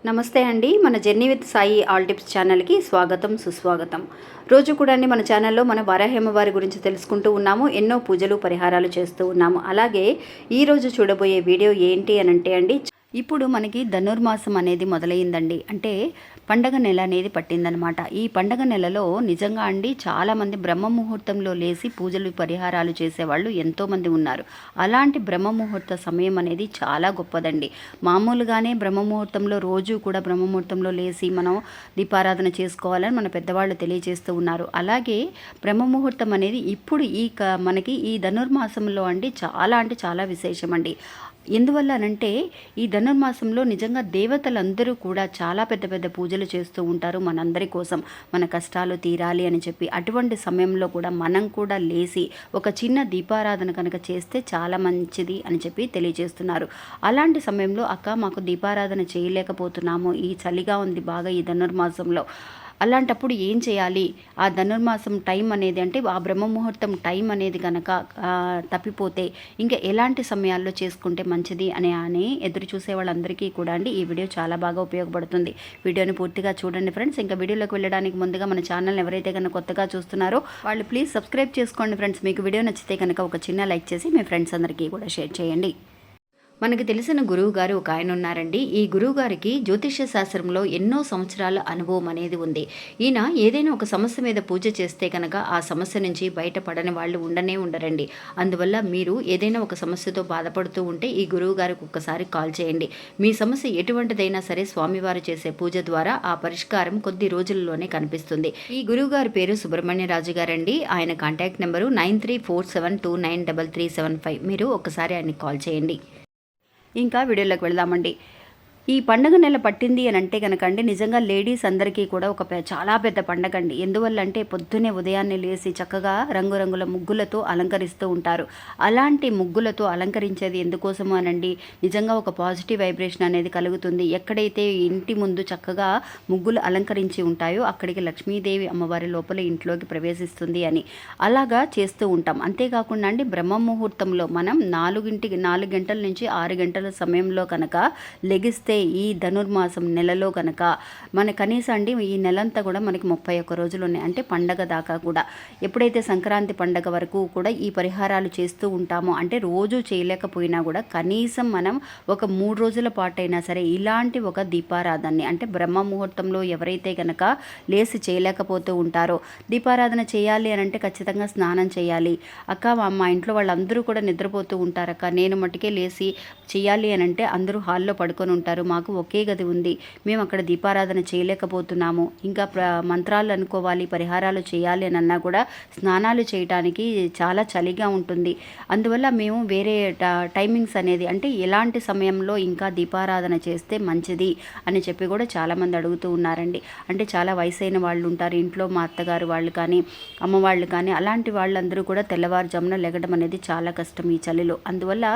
నమస్తే అండి. మన journey with Sai all tips ఛానల్కి స్వాగతం సుస్వాగతం. రోజు కూడా అండి మన ఛానల్లో మన వారాహ్యమ్మవారి గురించి తెలుసుకుంటూ ఉన్నాము. ఎన్నో పూజలు పరిహారాలు చేస్తూ ఉన్నాము. అలాగే ఈరోజు చూడబోయే వీడియో ఏంటి అని అంటే అండి, ఇప్పుడు మనకి ధనుర్మాసం అనేది మొదలైందండి. అంటే పండగ నెల అనేది పట్టిందనమాట. ఈ పండగ నెలలో నిజంగా అండి చాలామంది బ్రహ్మ ముహూర్తంలో లేచి పూజలు పరిహారాలు చేసేవాళ్ళు ఎంతోమంది ఉన్నారు. అలాంటి బ్రహ్మ ముహూర్త సమయం అనేది చాలా గొప్పదండి. మామూలుగానే బ్రహ్మ ముహూర్తంలో రోజు కూడా బ్రహ్మ ముహూర్తంలో లేచి మనం దీపారాధన చేసుకోవాలని మన పెద్దవాళ్ళు తెలియజేస్తూ ఉన్నారు. అలాగే బ్రహ్మ ముహూర్తం అనేది ఇప్పుడు మనకి ఈ ధనుర్మాసంలో అండి చాలా అంటే చాలా విశేషం అండి. ఎందువల్ల అనంటే ఈ ధనుర్మాసంలో నిజంగా దేవతలందరూ కూడా చాలా పెద్ద పెద్ద పూజలు చేస్తూ ఉంటారు మనందరి కోసం, మన కష్టాలు తీరాలి అని చెప్పి. అటువంటి సమయంలో కూడా మనం కూడా లేచి ఒక చిన్న దీపారాధన కనుక చేస్తే చాలా మంచిది అని చెప్పి తెలియజేస్తున్నారు. అలాంటి సమయంలో అక్క మాకు దీపారాధన చేయలేకపోతున్నాము, ఈ చలిగా ఉంది బాగా ఈ ధనుర్మాసంలో, అలాంటప్పుడు ఏం చేయాలి, ఆ ధనుర్మాసం టైం అనేది అంటే ఆ బ్రహ్మ ముహూర్తం టైం అనేది కనుక తప్పిపోతే ఇంకా ఎలాంటి సమయాల్లో చేసుకుంటే మంచిది అని ఎదురు చూసే వాళ్ళందరికీ కూడా అండి ఈ వీడియో చాలా బాగా ఉపయోగపడుతుంది. వీడియోని పూర్తిగా చూడండి ఫ్రెండ్స్. ఇంకా వీడియోలోకి వెళ్ళడానికి ముందుగా మన ఛానల్ ఎవరైతే కనుక కొత్తగా చూస్తున్నారో వాళ్ళు ప్లీజ్ సబ్స్క్రైబ్ చేసుకోండి ఫ్రెండ్స్. మీకు వీడియో నచ్చితే కనుక ఒక చిన్న లైక్ చేసి మీ ఫ్రెండ్స్ అందరికీ కూడా షేర్ చేయండి. మనకి తెలిసిన గురువు గారు ఒక ఆయన ఉన్నారండి. ఈ గురువు గారికి జ్యోతిష్య శాస్త్రంలో ఎన్నో సంవత్సరాల అనుభవం అనేది ఉంది. ఈయన ఏదైనా ఒక సమస్య మీద పూజ చేస్తే కనుక ఆ సమస్య నుంచి బయటపడని వాళ్ళు ఉండరండి. అందువల్ల మీరు ఏదైనా ఒక సమస్యతో బాధపడుతూ ఉంటే ఈ గురువు గారికి ఒక్కసారి కాల్ చేయండి. మీ సమస్య ఎటువంటిదైనా సరే స్వామివారు చేసే పూజ ద్వారా ఆ పరిష్కారం కొద్ది రోజుల్లోనే కనిపిస్తుంది. ఈ గురువు గారి పేరు సుబ్రహ్మణ్యరాజు గారండి. ఆయన కాంటాక్ట్ నెంబరు 9347293375. మీరు ఒక్కసారి ఆయనకి కాల్ చేయండి. ఇంకా వీడియోలోకి వెళ్దామండి. ఈ పండుగ నెల పట్టింది అని అంటే కనుక అండి నిజంగా లేడీస్ అందరికీ కూడా చాలా పెద్ద పండగ అండి. ఎందువల్ల అంటే పొద్దున్నే ఉదయాన్నే లేచి చక్కగా రంగురంగుల ముగ్గులతో అలంకరిస్తూ ఉంటారు. అలాంటి ముగ్గులతో అలంకరించేది ఎందుకోసము అనండి, నిజంగా ఒక పాజిటివ్ వైబ్రేషన్ అనేది కలుగుతుంది. ఎక్కడైతే ఇంటి ముందు చక్కగా ముగ్గులు అలంకరించి ఉంటాయో అక్కడికి లక్ష్మీదేవి అమ్మవారి లోపల ఇంట్లోకి ప్రవేశిస్తుంది అని అలాగా చేస్తూ ఉంటాం. అంతేకాకుండా అండి బ్రహ్మ ముహూర్తంలో మనం 4 గంటల నుంచి 6 గంటల సమయంలో కనుక లెగిస్తే ఈ ధనుర్మాసం నెలలో కనుక మన కనీసం అండి ఈ నెలంతా కూడా మనకి 31 రోజులు ఉన్నాయి. అంటే పండగ దాకా కూడా ఎప్పుడైతే సంక్రాంతి పండగ వరకు కూడా ఈ పరిహారాలు చేస్తూ ఉంటామో, అంటే రోజు చేయలేకపోయినా కూడా కనీసం మనం ఒక 3 రోజుల పాటైనా సరే ఇలాంటి ఒక దీపారాధనని, అంటే బ్రహ్మ ముహూర్తంలో ఎవరైతే కనుక లేసి చేయలేకపోతూ ఉంటారో దీపారాధన చేయాలి అని అంటే ఖచ్చితంగా స్నానం చేయాలి. అక్క మా ఇంట్లో వాళ్ళందరూ కూడా నిద్రపోతూ ఉంటారు అక్క, నేను మట్టుకే లేచి చేయాలి అని అంటే అందరూ హాల్లో పడుకొని ఉంటారు, మాకు ఒకే గది ఉంది, మేము అక్కడ దీపారాధన చేయలేకపోతున్నాము, ఇంకా మంత్రాలు అనుకోవాలి పరిహారాలు చేయాలి అని అన్నా కూడా స్నానాలు చేయడానికి చాలా చలిగా ఉంటుంది, అందువల్ల మేము వేరే టైమింగ్స్ అనేది అంటే ఎలాంటి సమయంలో ఇంకా దీపారాధన చేస్తే మంచిది అని చెప్పి కూడా చాలామంది అడుగుతూ ఉన్నారండి. అంటే చాలా వయసైన వాళ్ళు ఉంటారు ఇంట్లో, మా అత్తగారు వాళ్ళు కానీ అమ్మ వాళ్ళు కానీ, అలాంటి వాళ్ళందరూ కూడా తెల్లవారుజామున లెగడం అనేది చాలా కష్టం ఈ చలిలో. అందువల్ల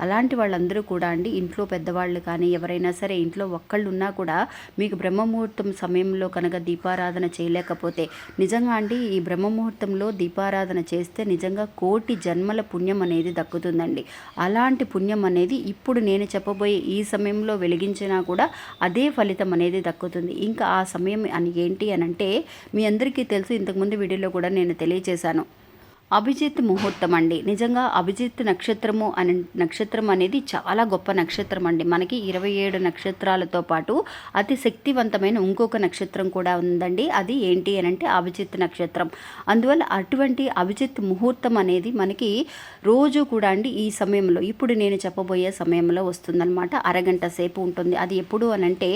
అలాంటి వాళ్ళందరూ కూడా అండి ఇంట్లో పెద్దవాళ్ళు కానీ ఎవరైనా సరే ఇంట్లో ఒక్కళ్ళు ఉన్నా కూడా మీకు బ్రహ్మముహూర్తం సమయంలో కనుక దీపారాధన చేయలేకపోతే నిజంగా అండి ఈ బ్రహ్మముహూర్తంలో దీపారాధన చేస్తే నిజంగా కోటి జన్మల పుణ్యం అనేది దక్కుతుందండి. అలాంటి పుణ్యం అనేది ఇప్పుడు నేను చెప్పబోయే ఈ సమయంలో వెలిగించినా కూడా అదే ఫలితం అనేది దక్కుతుంది. ఇంకా ఆ సమయం అని ఏంటి అని అంటే మీ అందరికీ తెలుసు, ఇంతకుముందు వీడియోలో కూడా నేను తెలియజేశాను, అభిజిత్ ముహూర్తం అండి. నిజంగా అభిజిత్ నక్షత్రం అనేది చాలా గొప్ప నక్షత్రం అండి. మనకి 27 నక్షత్రాలతో పాటు అతి శక్తివంతమైన ఇంకొక నక్షత్రం కూడా ఉందండి. అది ఏంటి అని అంటే అభిజిత్ నక్షత్రం. అందువల్ల అటువంటి అభిజిత్ ముహూర్తం అనేది మనకి రోజు కూడా అండి ఈ సమయంలో ఇప్పుడు నేను చెప్పబోయే సమయంలో వస్తుందన్నమాట. అరగంట సేపు ఉంటుంది. అది ఎప్పుడు అనంటే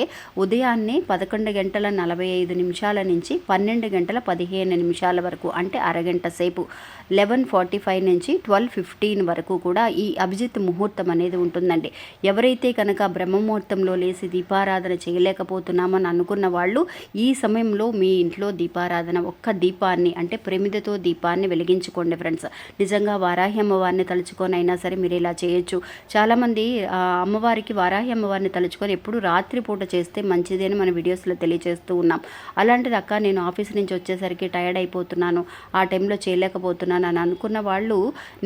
ఉదయాన్నే 11:45 నుంచి 12:15 వరకు, అంటే అరగంట సేపు 11:45 నుంచి 12:15 వరకు కూడా ఈ అభిజిత్ ముహూర్తం అనేది ఉంటుందండి. ఎవరైతే కనుక బ్రహ్మముహూర్తంలో లేచి దీపారాధన చేయలేకపోతున్నామని అనుకున్న వాళ్ళు ఈ సమయంలో మీ ఇంట్లో దీపారాధన ఒక్క దీపాన్ని అంటే ప్రమిదతో దీపాన్ని వెలిగించుకోండి ఫ్రెండ్స్. నిజంగా వారాహి అమ్మవారిని తలుచుకొని అయినా సరే మీరు ఇలా చేయొచ్చు. చాలామంది అమ్మవారికి వారాహి అమ్మవారిని తలుచుకొని ఎప్పుడు రాత్రిపూట చేస్తే మంచిది అని మన వీడియోస్లో తెలియజేస్తూ ఉన్నాం. అలాంటిది అక్క నేను ఆఫీస్ నుంచి వచ్చేసరికి టైర్డ్ అయిపోతున్నాను, ఆ టైంలో చేయలేకపోతున్నాను అని అనుకున్న వాళ్ళు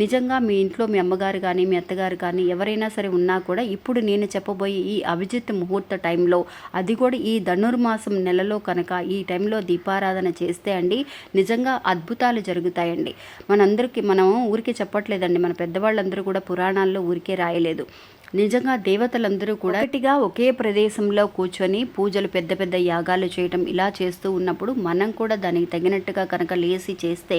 నిజంగా మీ ఇంట్లో మీ అమ్మగారు కానీ మీ అత్తగారు కానీ ఎవరైనా సరే ఉన్నా కూడా ఇప్పుడు నేను చెప్పబోయే ఈ అభిజిత్ ముహూర్త టైంలో, అది కూడా ఈ ధనుర్మాసం నెలలో కనుక ఈ టైంలో దీపారాధన చేస్తే అండి నిజంగా అద్భుతాలు జరుగుతాయండి. మనందరికీ మనం ఊరికే చెప్పట్లేదండి, మన పెద్దవాళ్ళందరూ కూడా పురాణాల్లో ఊరికే రాయలేదు. నిజంగా దేవతలందరూ కూడా ఒకటిగా ఒకే ప్రదేశంలో కూర్చొని పూజలు, పెద్ద పెద్ద యాగాలు చేయటం ఇలా చేస్తూ ఉన్నప్పుడు మనం కూడా దానికి తగినట్టుగా కనుక లేసి చేస్తే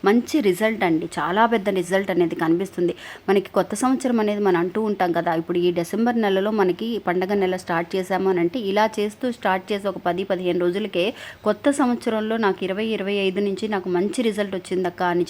మంచి రిజల్ట్ అండి, చాలా పెద్ద రిజల్ట్ అనేది కనిపిస్తుంది. మనకి కొత్త సంవత్సరం అనేది మనం అంటూ ఉంటాం కదా, ఇప్పుడు ఈ డిసెంబర్ నెలలో మనకి పండగ నెల స్టార్ట్ చేసాము అని అంటే ఇలా చేస్తూ స్టార్ట్ చేసి ఒక 10-15 రోజులకే కొత్త సంవత్సరంలో నాకు 20-25 నుంచి నాకు మంచి రిజల్ట్ వచ్చిందక్క అని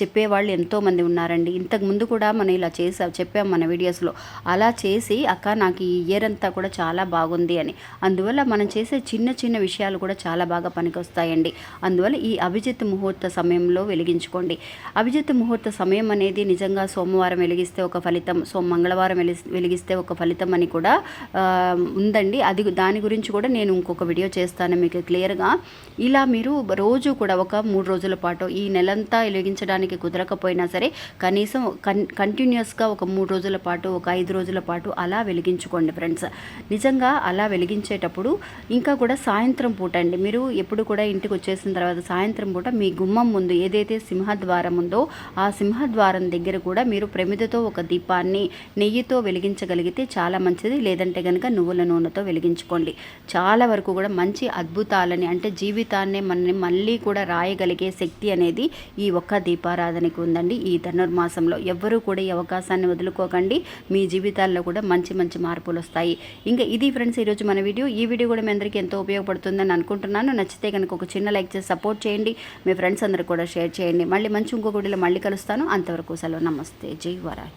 చెప్పేవాళ్ళు ఎంతోమంది ఉన్నారండి. ఇంతకు ముందు కూడా మనం ఇలా చెప్పాం మన వీడియోస్లో. అలా చేసి అక్క నాకు ఈ ఇయర్ అంతా కూడా చాలా బాగుంది అని. అందువల్ల మనం చేసే చిన్న చిన్న విషయాలు కూడా చాలా బాగా పనికొస్తాయండి. అందువల్ల ఈ అభిజిత్ ముహూర్త సమయంలో వెలిగించుకోండి. అభిజిత్ ముహూర్త సమయం అనేది నిజంగా సోమవారం వెలిగిస్తే ఒక ఫలితం, మంగళవారం వెలిగిస్తే ఒక ఫలితం అని కూడా ఉందండి. దాని గురించి కూడా నేను ఇంకొక వీడియో చేస్తాను మీకు క్లియర్గా. ఇలా మీరు రోజు కూడా ఒక 3 రోజుల పాటు, ఈ నెలంతా వెలిగించడానికి కుదరకపోయినా సరే కనీసం కంటిన్యూస్గా ఒక 3 రోజుల పాటు, ఒక 5 రోజుల పాటు అలా వెలిగించుకోండి ఫ్రెండ్స్. నిజంగా అలా వెలిగించేటప్పుడు ఇంకా కూడా సాయంత్రం పూట అండి, మీరు ఎప్పుడు కూడా ఇంటికి వచ్చేసిన తర్వాత సాయంత్రం పూట మీ గుమ్మం ముందు ఏదైతే సింహద్వారం ఉందో ఆ సింహద్వారం దగ్గర కూడా మీరు ప్రమిదతో ఒక దీపాన్ని నెయ్యితో వెలిగించగలిగితే చాలా మంచిది. లేదంటే కనుక నువ్వుల నూనెతో వెలిగించుకోండి. చాలా వరకు కూడా మంచి అద్భుతాలని, అంటే జీవితాన్ని మళ్ళీ కూడా రాయగలిగే శక్తి అనేది ఈ ఒక్క దీపారాధనకి ఉందండి. ఈ ధనుర్మాసంలో ఎవ్వరూ కూడా ఈ అవకాశాన్ని వదులుకోకండి. మీ జీవితాల్లో కూడా మంచి మంచి మార్పులు వస్తాయి. ఇంకా ఇది ఫ్రెండ్స్ ఈరోజు మన వీడియో. ఈ వీడియో కూడా మీ అందరికీ ఎంతో ఉపయోగపడుతుందని అనుకుంటున్నాను. నచ్చితే కనుక ఒక చిన్న లైక్ చేసి సపోర్ట్ చేయండి. మీ ఫ్రెండ్స్ అందరూ కూడా షేర్ చేయండి. మళ్ళీ మంచి ఇంకొక వీడియోలో మళ్ళీ కలుస్తాను. అంతవరకు సెలవు. నమస్తే. జై వరాయ్.